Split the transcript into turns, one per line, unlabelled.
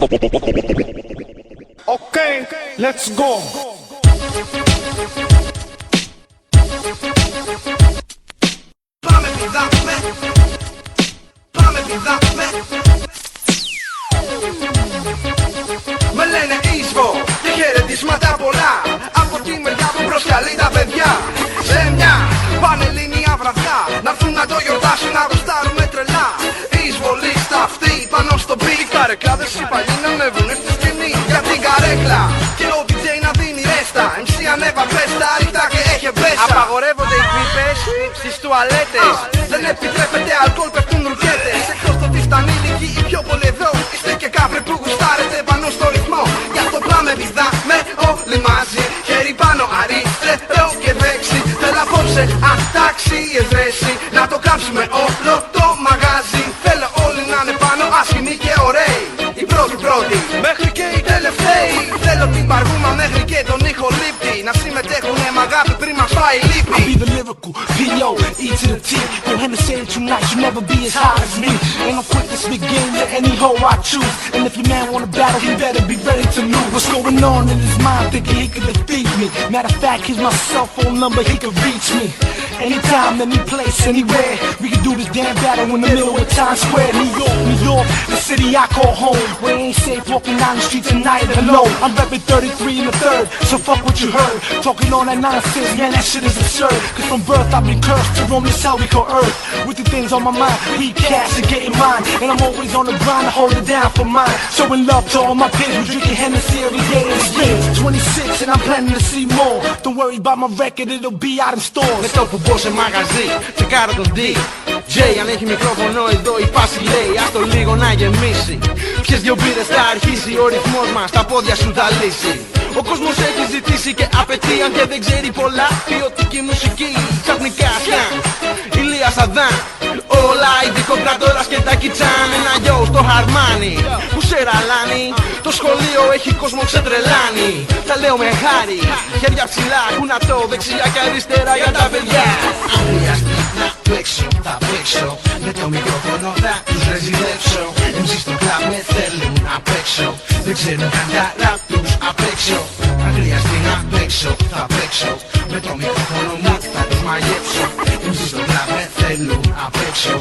Okay, let's go.
Πάμε πηδάμε, πάμε πηδάμε. Με λένε Ίσβο και χαιρετίσματα πολλά από τη μεριά που προσκαλεί τα παιδιά. Σε μια πανελλήνια βραδιά να'ρθουν να το γιορτάσουν, να γουστάρουμε τρελά. Εισβολίστα αυτοί πάνω στο beat. Οι καρεκλάδες οι παλιοί να ανέβουνε στη σκηνή για την καρέκλα. Και ο DJ να δίνει ρέστα. MC ανέβα πέστα, ρίχτα και έχει μπέστα. Απαγορεύονται οι πίπες στις τουαλέτες. Δεν επιτρέπεται αλκοόλ, πέφτουν ρουκέτες. Εκτός το ότι στα ανήλικοι οι πιο πολλοί εδώ είστε και κάπροι που γουστάρετε πάνω στο ρυθμό. Γι' αυτό πάμε πηδάμε όλοι μαζί. Χέρι πάνω αριστερό και δεξί. Θέλω απόψε ατάξει εδρέσει. Να το κάψουμε όλο το μαγάζι. Θέλω όλοι να είναι πάνω άσχημοι και ωραίοι. Οι πρώτοι μέχρι και οι τελευταίοι. Θέλω την παργούμα μέχρι και τον ηχολήπτη. Να συμμετέχουνε μ' αγάπη πριν μας φάει λύπη.
I'll be the lyrical P.O. E to the T. Go ahead and say it tonight, you'll never be as hot as me. Ain't no quick to speak game to any hoe I choose. And if your man wanna battle, he better be ready to lose. What's going on in his mind, thinking he could defeat me? Matter of fact, here's my cell phone number, he can reach me anytime, any place, anywhere. We can do this damn battle in the middle of Times Square. New York, the city I call home. Where it ain't safe walking down the streets at night alone. I'm repping 33 in the third, so fuck what you heard. Talking all that nonsense, man, that shit is absurd. Cause from birth I've been cursed to roam this hell we call earth. With the things on my mind, we cash and getting mine. And I'm always on the grind to hold it down for mine. Showing love to all my peers who drinking Hennessy every day in the spring. 26 and I'm planning to see more. Don't worry about my record, it'll be out in stores.
Με το που μπω σε μαγαζί, τσεκάρω τον DJ. Αν έχει μικρόφωνο εδώ η φάση λέει ας το λίγο να γεμίσει. Ποιες δυο μπύρες θα αρχίσει, ο ρυθμός μας τα πόδια σου θα λύσει. Ο κόσμος έχει ζητήσει και απαιτεί, αν και δεν ξέρει πολλά, ποιοτική μουσική. Ξαφνικά σκάν, Ηλία Σαδάν. Όλα ειδικό κρατόρας και τα κιτσάν. Ένα γιο στο χαρμάνι που σε ραλάνει. Το σχολείο έχει κόσμο ξετρελάνει. Τα λέω με χάρη, χέρια ψηλά, κουνατό, δεξιά και αριστερά για τα παιδιά. Αν χρειαστεί να παίξω, θα παίξω. Με το μικρόφωνο θα τους ρεζιλέψω. Εμείς στο κλαμπ με θέλουν να παίξω. Δεν ξέρουν καν τα ραπ τους απ' έξω. Αν χρειαστεί να παίξω, θα παίξω. Με το μικρόφωνο μου θα τους μαγέψω. Εμείς στο κλαμπ με θέλουν απ' έξω.